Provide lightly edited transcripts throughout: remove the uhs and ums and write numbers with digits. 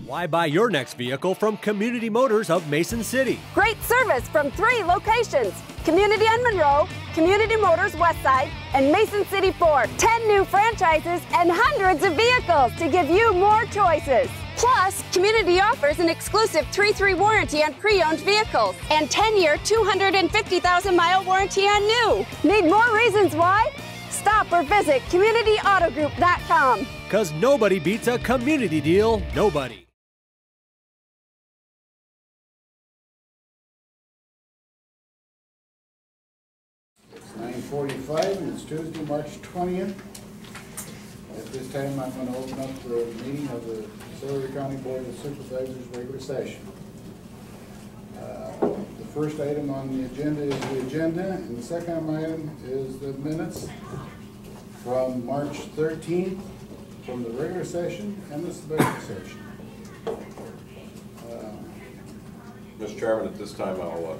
Why buy your next vehicle from Community Motors of Mason City? Great service from 3 locations: Community on Monroe, Community Motors Westside, and Mason City Ford. 10 new franchises and hundreds of vehicles to give you more choices. Plus, Community offers an exclusive 3-3 warranty on pre-owned vehicles and 10-year, 250,000-mile warranty on new. Need more reasons why? Stop or visit CommunityAutoGroup.com. 'Cause nobody beats a community deal. Nobody. It's 9:45 and it's Tuesday, March 20th. At this time, I'm going to open up the meeting of the Cerro County Board of Supervisors regular session. The first item on the agenda is the agenda, and the second item is the minutes from March 13th, from the regular session and the special session. Mr. Chairman, at this time I'll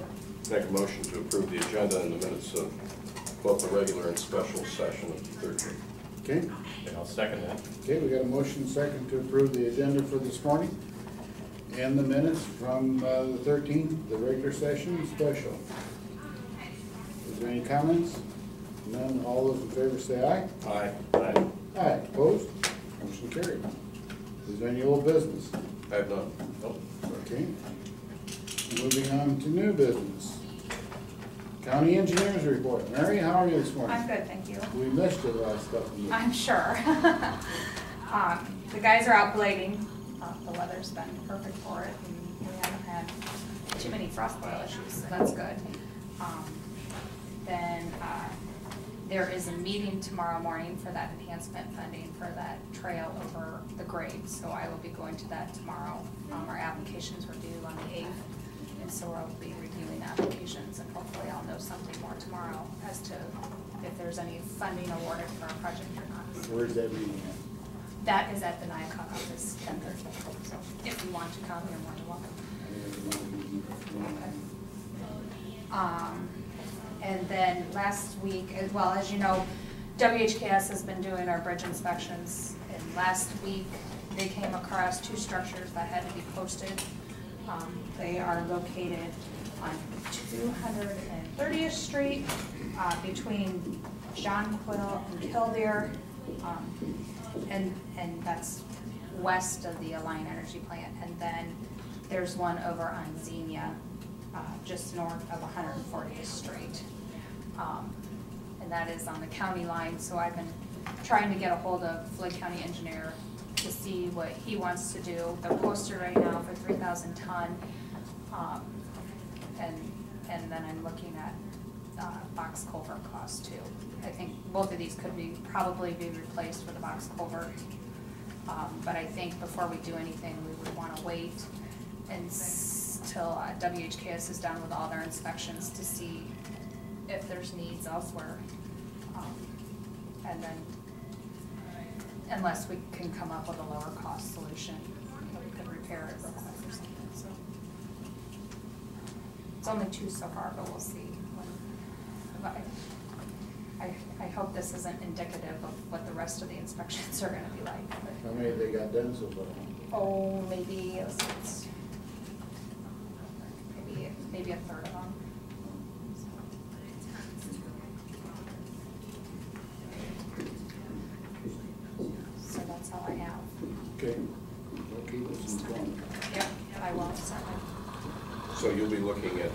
make a motion to approve the agenda and the minutes of both the regular and special session of the 13th. Okay. And I'll second that. Okay, we got a motion second to approve the agenda for this morning and the minutes from the 13th, the regular session and special. Is there any comments? None. All those in favor say aye. Aye. Aye. Aye. Opposed? Motion carried. Is there any old business? I have none. Nope. Okay. Moving on to new business. County Engineers Report. Mary, how are you this morning? I'm good, thank you. We missed you the last couple of years. I'm sure. The guys are out blading. The weather's been perfect for it, and we haven't had too many frost boil issues, so that's good. Then there is a meeting tomorrow morning for that enhancement funding for that trail over the grade, so I will be going to that tomorrow. Our applications were due on the 8th, and so I'll be reviewing applications, and hopefully I'll know something more tomorrow as to if there's any funding awarded for our project or not. Where's that meeting at? That is at the NIACOG office, 10:30. So if you want to come, you're more than welcome. And then last week, well, as you know, WHKS has been doing our bridge inspections. And last week, they came across 2 structures that had to be posted. They are located on 230th Street between John Quill and Kildare, and that's west of the Alliant Energy Plant. And then there's one over on Xenia, just north of 140th Street. And that is on the county line, so I've been trying to get a hold of Floyd County Engineer to see what he wants to do. They're posted right now for 3,000 ton, and then I'm looking at box culvert costs too. I think both of these could probably be replaced with a box culvert, but I think before we do anything, we would want to wait until WHKS is done with all their inspections to see if there's needs elsewhere, and then unless we can come up with a lower cost solution, we could repair it real quick or something. So it's only 2 so far, but we'll see. But I hope this isn't indicative of what the rest of the inspections are going to be like. But How many they got done so far? oh, maybe maybe a third of them. So that's all I have. Okay. We'll keep this going. Yep, I will, certainly. So you'll be looking at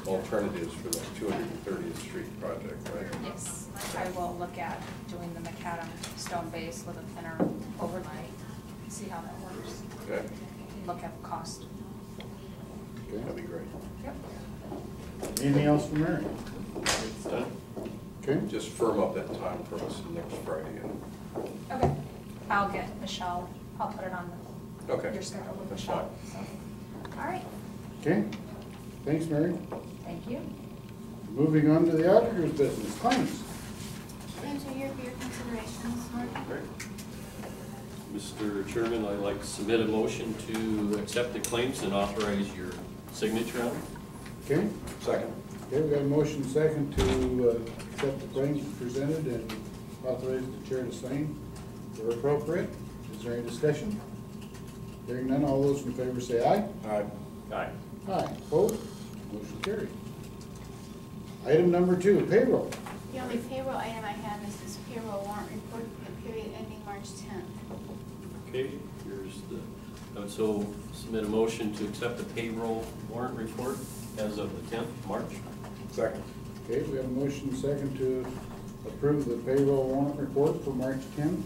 alternatives for that 230th Street project, right? Yes, I will look at doing the macadam stone base with a thinner overlay, see how that works. Okay. Look at the cost. Okay. That'd be great. Yep. Anything else from Mary? It's done. Okay. Just firm up that time for us next Friday. Okay, I'll get Michelle, I'll put it on Okay. your schedule with That's Michelle. So, all right, Okay. Thanks, Mary. thank you. Moving on to the auditor's business. Claims. Claims are here for your consideration this morning. Great. Mr. Chairman, I'd like to submit a motion to accept the claims and authorize your signature on it. Okay. Second. Okay, we got a motion second to accept the claims presented and authorize the chair to sign where appropriate. Is there any discussion? Hearing none, all those in favor say aye. Aye. Aye. Aye. Opposed? Motion carried. Item number 2, payroll. The only payroll item I have is this payroll warrant report for the period ending March 10th. Okay, here's the, I would so submit a motion to accept the payroll warrant report as of the 10th of March. Second. Okay, we have a motion and second to approve the payroll warrant report for March 10th.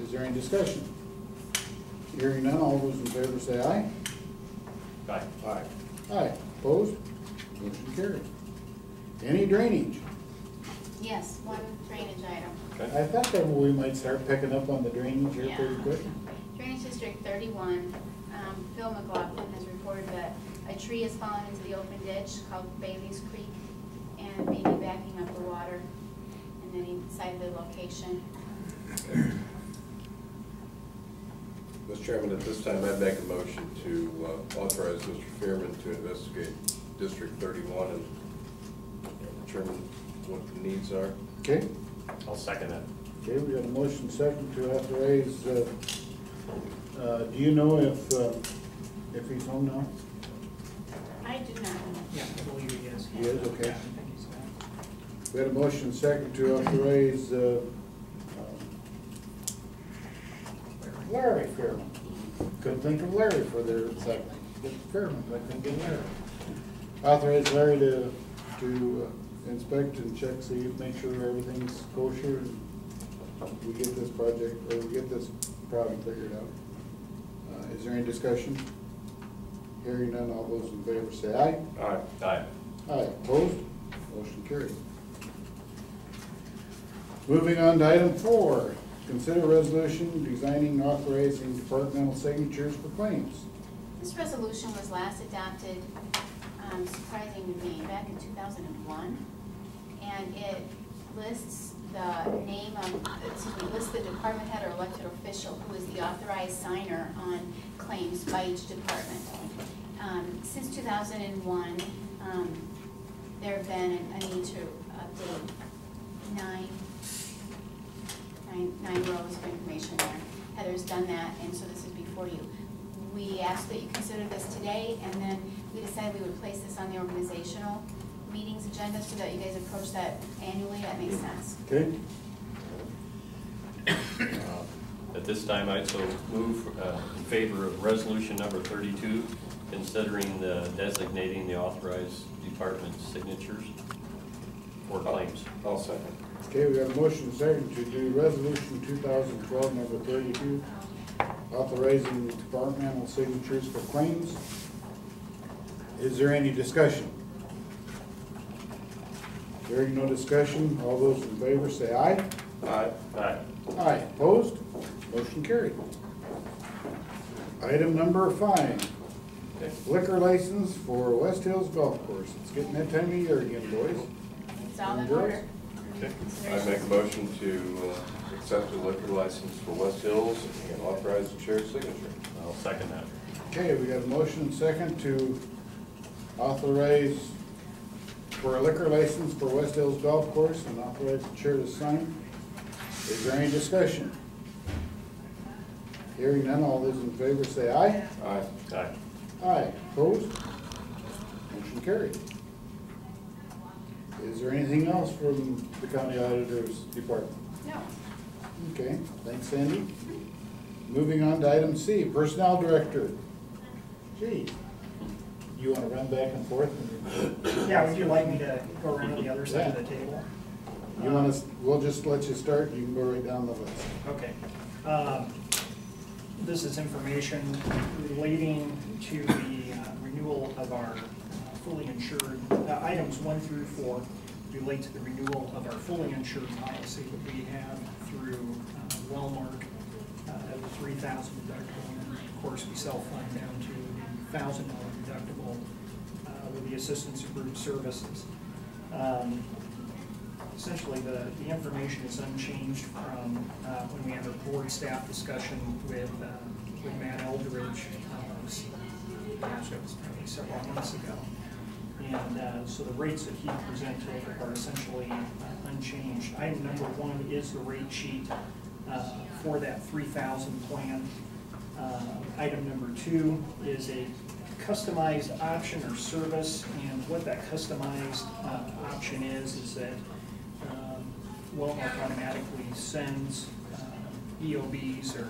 Is there any discussion? Hearing none, all those in favor say aye. Aye. Aye. Aye. Opposed? Motion carried. Any drainage? Yes, one drainage item. Okay. I thought that we might start picking up on the drainage here Yeah. pretty quick. Drainage District 31, Phil McLaughlin has reported that a tree has fallen into the open ditch called Bailey's Creek and may be backing up the water. And then he cited the location. Mr. Chairman, at this time, I'd make a motion to authorize Mr. Fearman to investigate District 31 and determine what the needs are. Okay? I'll second that. Okay, we got a motion second to authorize, do you know if he's home now? I do not know. Yeah, I believe he is. He is, okay. Yeah, I think he's back. We had a motion second to authorize, Larry Fairman. Couldn't think of Larry for their second. Get Fairman, but I couldn't get Larry. Authorize Larry to inspect and check, see, make sure everything's kosher and we get this project, or we get this problem figured out. Is there any discussion? Hearing none, all those in favor say aye. Aye. Aye. Aye. Opposed? Motion carried. Moving on to item 4, consider resolution designing and authorizing departmental signatures for claims. This resolution was last adopted, surprising to me, back in 2001. And it lists the name of, lists the department head or elected official who is the authorized signer on claims by each department. Since 2001, there have been a need to update nine rows of information there. Heather's done that, and so this is before you. We asked that you consider this today, and then we decided we would place this on the organizational meetings agenda so that you guys approach that annually. That makes sense. Okay? At this time, I'd so move in favor of resolution number 32, considering the designating the authorized department signatures for claims. I'll second. Okay, we have a motion second to do resolution 2012 number 32, authorizing departmental signatures for claims. Is there any discussion? Hearing no discussion, all those in favor say aye. Aye. Aye. Aye. Opposed? Motion carried. Item number 5, liquor license for West Hills Golf Course. It's getting that time of year again, boys. It's all in And girls? order. Okay. I make a motion to accept the liquor license for West Hills and authorize the chair's signature. I'll second that. Okay, we got a motion and second to authorize for a liquor license for West Hills Golf Course and authorize the chair to sign. Is there any discussion? Hearing none, all those in favor say aye. Aye. Aye. Aye. Opposed? Motion carried. Is there anything else from the county auditor's department? No. Okay, thanks, Sandy. Moving on to item C, personnel director. Gee, you want to run back and forth? Yeah, would you like me to go around to the other side of the table? You want to, we'll just let you start, you can go right down the list. Okay. This is information relating to the renewal of our fully insured, items 1 through 4 relate to the renewal of our fully insured policy that we have through Wellmark at the $3,000 deductible, and of course we self-fund down to the $1,000 deductible with the assistance of group services. Essentially, the information is unchanged from when we had our board staff discussion with Matt Eldridge. Gosh, that was probably several months ago. And so the rates that he presented are essentially unchanged. Item number 1 is the rate sheet for that 3,000 plan. Item number 2 is a customized option or service, and what that customized option is that Wellmark automatically sends EOBs or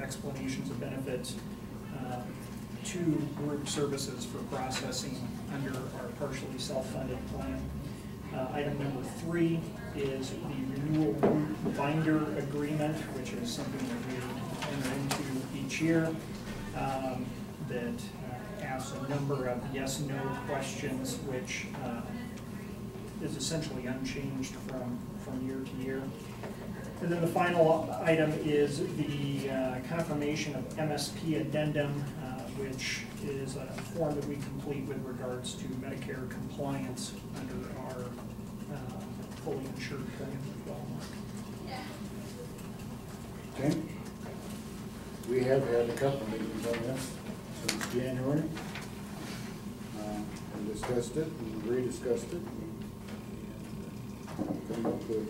explanations of benefits to group services for processing under our partially self-funded plan. Item number 3 is the renewal group binder agreement, which is something that we enter into each year that asks a number of yes/no questions, which is essentially unchanged from year to year. And then the final item is the confirmation of MSP addendum, which is a form that we complete with regards to Medicare compliance under our fully insured plan with Wellmark. Okay. We have had a couple meetings on this since January, and discussed it and rediscussed it, and come up with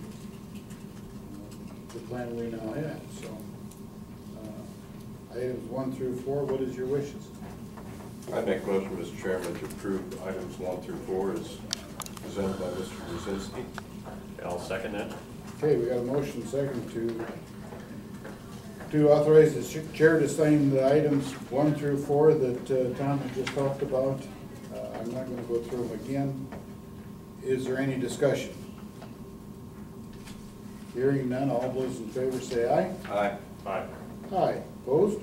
the plan we now have. So, items 1 through 4, what is your wishes? I make a motion, Mr. Chairman, to approve items 1 through 4 as presented by Mr. Brzezinski. I'll second that. Okay, we got a motion second to authorize the chair to sign the items 1 through 4 that Tom had just talked about. I'm not going to go through them again. Is there any discussion? Hearing none, all those in favor say aye. Aye. Aye. Aye. Opposed?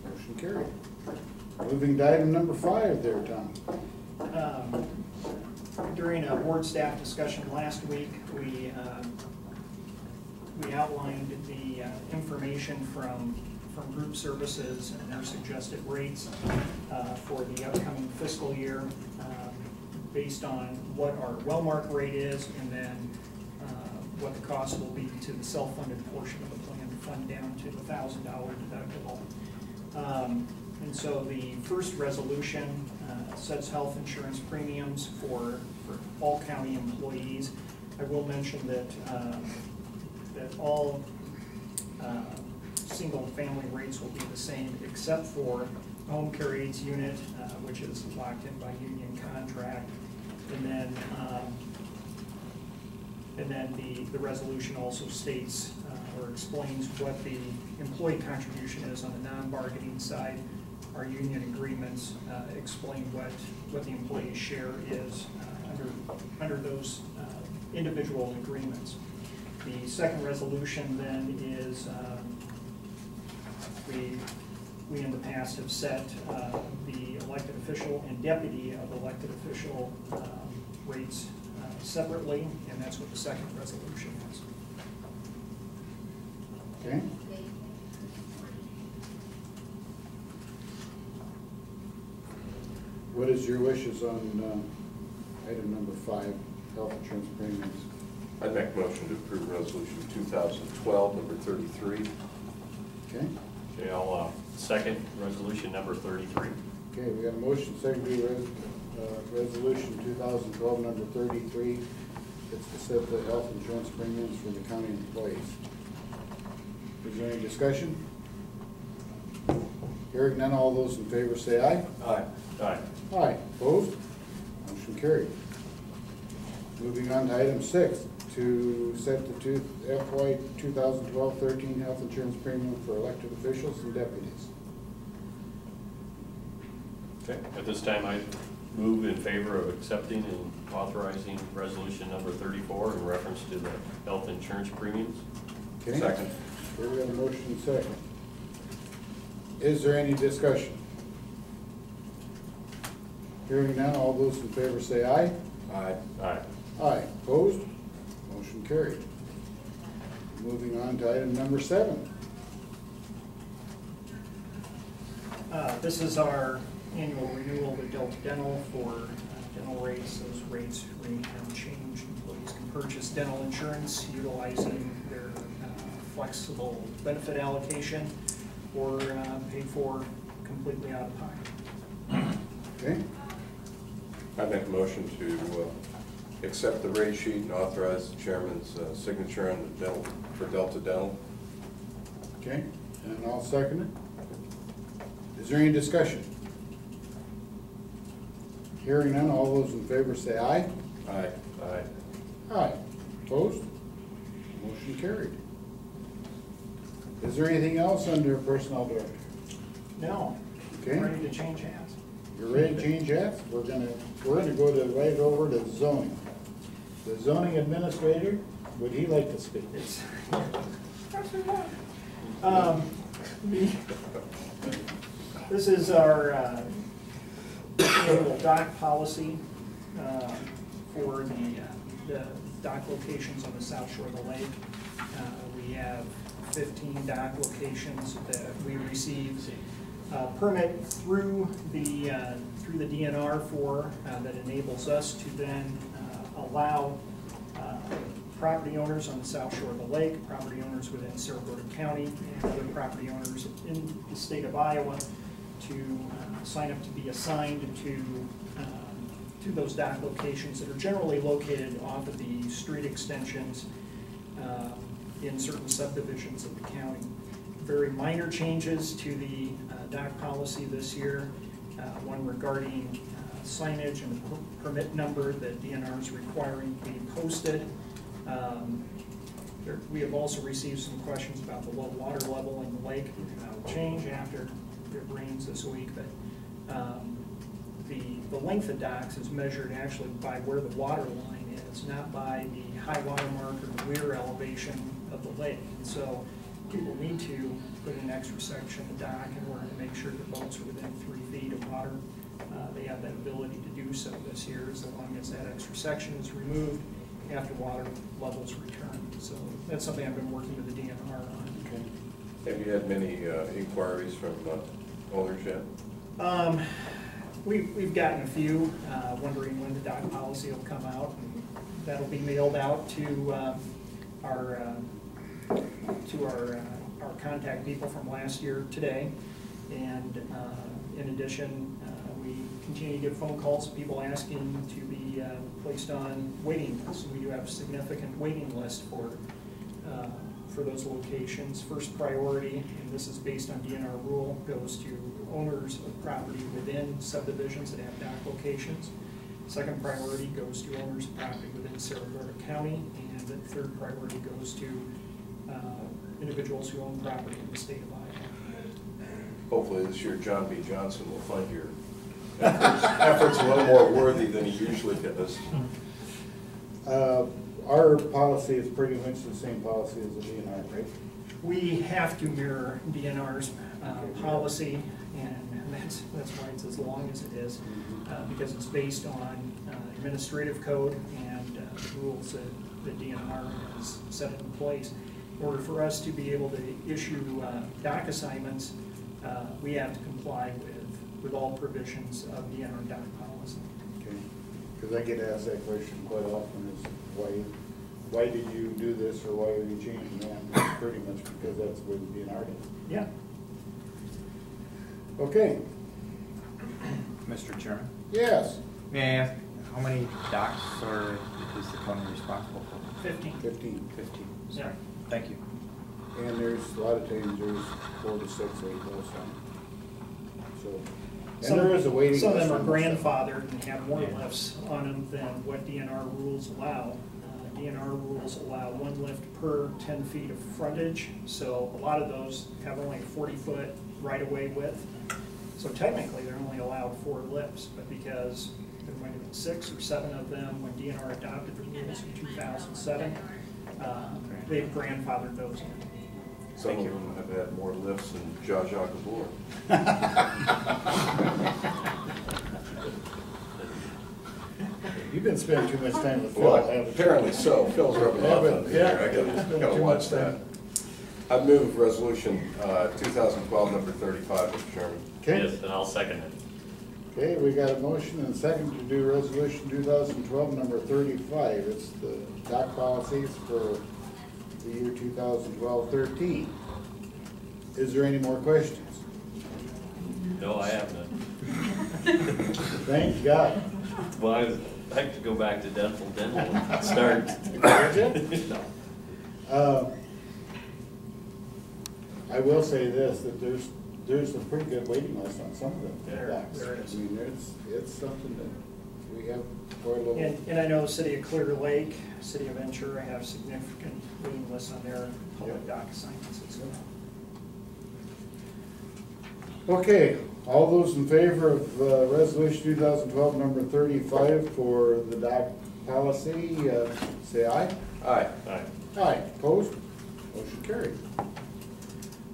Motion carried. Moving to item number 5 there, Tom. During a board staff discussion last week, we outlined the information from group services and their suggested rates for the upcoming fiscal year based on what our Wellmark rate is, and then what the cost will be to the self-funded portion of the plan to fund down to the $1,000 deductible. And so the first resolution sets health insurance premiums for all county employees. I will mention that that all single and family rates will be the same except for home care aids unit, which is locked in by union contract. And then the resolution also states or explains what the employee contribution is on the non-bargaining side. Our union agreements explain what the employee's share is under those individual agreements. The second resolution then is we in the past have set the elected official and deputy of elected official rates separately, and that's what the second resolution is. Okay. What is your wishes on item number 5, health insurance premiums? I'd make a motion to approve resolution 2012, number 33. Okay. Okay, I'll second resolution number 33. Okay, we got a motion second to resolution 2012 number 33. It's to set the health insurance premiums for the county employees. Is there any discussion? Hearing none, all those in favor say aye. Aye. Aye. Aye. Opposed? Motion carried. Moving on to item 6, to set the FY 2012-13 health insurance premium for elected officials and deputies. Okay, at this time I move in favor of accepting and authorizing resolution number 34 in reference to the health insurance premiums. Okay. Second. Here we have a motion second. Is there any discussion? Hearing none, all those in favor say aye. Aye. Aye. Aye. Opposed? Motion carried. Moving on to item number 7. This is our annual renewal with Delta Dental for dental rates. Those rates remain unchanged. Employees can purchase dental insurance utilizing their flexible benefit allocation or pay for completely out of pocket. Okay. I'd make a motion to accept the rate sheet and authorize the chairman's signature on the dental, for Delta Dental. Okay, and I'll second it. Is there any discussion? Hearing none, all those in favor say aye. Aye. Aye. Aye. Opposed? Motion carried. Is there anything else under personnel director? No, Okay. ready to change hands. You're ready to change hats? We're gonna go to right over to zoning. The zoning administrator, would he like to speak? It's, this is our annual dock policy for the dock locations on the south shore of the lake. We have 15 dock locations that we receive permit through the DNR for that enables us to then allow property owners on the south shore of the lake, property owners within Cerro Gordo County, and other property owners in the state of Iowa to sign up to be assigned to those dock locations that are generally located off of the street extensions in certain subdivisions of the county. Very minor changes to the dock policy this year, one regarding signage and permit number that DNR is requiring to be posted. We have also received some questions about the low water level in the lake. That will change after it rains this week, but the length of docks is measured actually by where the water line is, not by the high water mark or the weir elevation of the lake. And so people need to put an extra section of dock in order to make sure that boats are within 3 feet of water. They have that ability to do so this year as long as that extra section is removed after water levels return. So that's something I've been working with the DNR on. Okay. Have you had many inquiries from owners yet? We've gotten a few, wondering when the dock policy will come out. And that'll be mailed out to our contact people from last year today. And in addition, we continue to get phone calls, people asking to be placed on waiting lists. We do have a significant waiting list for those locations. First priority, and this is based on DNR rule, goes to owners of property within subdivisions that have dock locations. Second priority goes to owners of property within Cerro Gordo County, and the third priority goes to individuals who own property in the state of Iowa. Hopefully this year John B. Johnson will find your efforts a little more worthy than he usually does. Our policy is pretty much the same policy as the DNR, right? We have to mirror DNR's policy, and that's why it's as long as it is, because it's based on administrative code and the rules that DNR has set in place. In order for us to be able to issue dock assignments, we have to comply with all provisions of DNR dock policy. Okay. Because I get asked that question quite often, is why did you do this, or why are you changing that? It's pretty much because that's what the DNR did. Yeah. Okay. Mr. Chairman, Yes. may I ask how many docks is the county responsible for? 15. 15. 15. Yeah. Sorry. Thank you. And there's a lot of times there's 4 to 6 or 8 both. So, and there is a waiting list. Some of them are on this stuff. grandfathered and have more lifts on them than what DNR rules allow. DNR rules allow 1 lift per 10 feet of frontage, so a lot of those have only 40-foot right-of-way width. So technically, they're only allowed 4 lifts, but because there might have been 6 or 7 of them when DNR adopted the rules in 2007, they've grandfathered those in. Some of them have had more lifts than Zsa Zsa Gabor. You've been spending too much time with Phil, Well, haven't you? apparently so. Phil's rubbing off on me Yeah, here. I gotta watch that. I move resolution 2012 number 35, Mr. Chairman. Okay. Yes, and I'll second it. Okay, we got a motion and a second to do resolution 2012 number 35. It's the dock policies for the year 2012-13. Is there any more questions? No, I have none. Thank God. Well, I have to go back to dental and start. No. I will say this, that there's a pretty good waiting list on some of them. There is. I mean, it's something that we have quite a little. And I know City of Clear Lake, City of Ventura have significant waiting lists on their public dock assignments as well. Okay, all those in favor of resolution 2012 number 35 for the dock policy, say aye. Aye. Aye. Aye, opposed? Motion carried.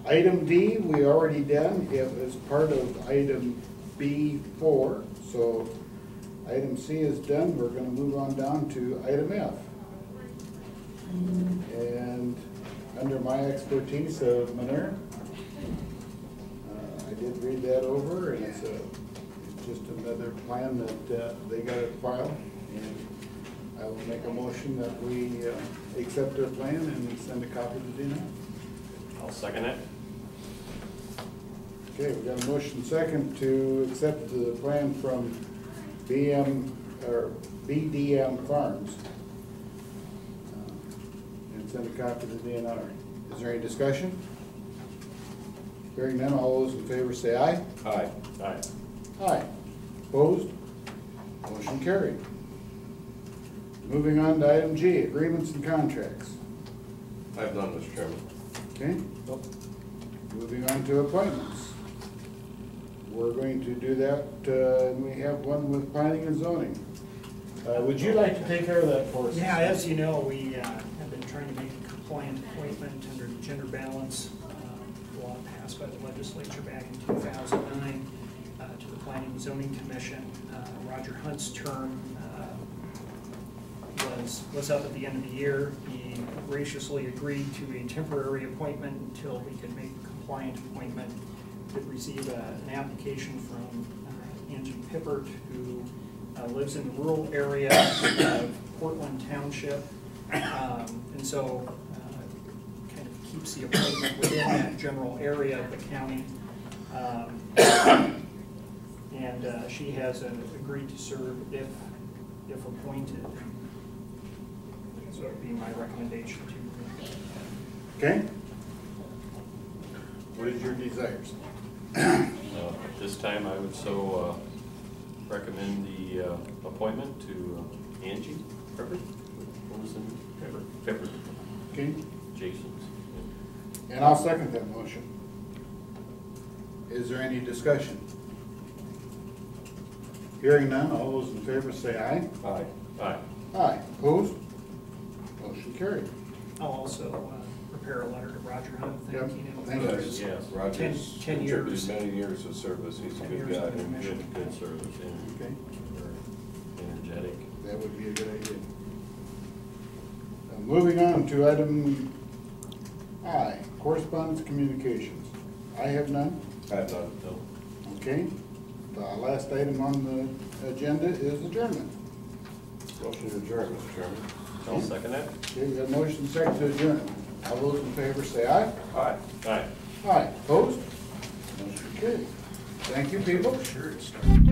Item D, we already done. It was part of item B4. So item C is done. We're going to move on down to item F. And under my expertise of manure, I did read that over, and it's just another plan that they got to file. And I will make a motion that we accept their plan and send a copy to Dina. I'll second it. Okay, we got a motion second to accept the plan from BDM Farms and send a copy to the DNR. Is there any discussion? Hearing none, all those in favor say aye. Aye. Aye. Aye. Opposed? Motion carried. Moving on to item G, agreements and contracts. I have none, Mr. Chairman. Okay. Moving on to appointments. We're going to do that, and we have one with planning and zoning. Would you like to take care of that for us? Yeah, as you know, we have been trying to make a compliant appointment under the gender balance law passed by the legislature back in 2009 to the Planning and Zoning Commission. Roger Hunt's term was up at the end of the year. He graciously agreed to a temporary appointment until we could make a compliant appointment. Did receive an application from Angie Pippert, who lives in the rural area of Portland Township, and so kind of keeps the appointment within that general area of the county. And she has agreed to serve if appointed. So it would be my recommendation to her. Okay. What is your desires? At this time, I would so recommend the appointment to Angie Pippert. What was the name? Pippert. Okay. Jason's. And I'll second that motion. Is there any discussion? Hearing none, all those in favor say aye. Aye. Aye. Aye. Opposed? Motion carried. I'll also prepare a letter to Roger Hunt thanking him. Thank you. Yes, Yes. Roger's 10 years. contributed many years of service. He's a 10 good years guy. of commission. Good service and Okay. very energetic. That would be a good idea. Moving on to item I, correspondence communications. I have none. I have none. No. Okay. The last item on the agenda is adjournment. Motion to adjourn, Mr. Chairman. I'll second that. Okay, we have motion second to adjourn. All those in favor say aye. Aye. Aye. Aye. Opposed? Motion carried. Thank you, people. Sure, it's starting.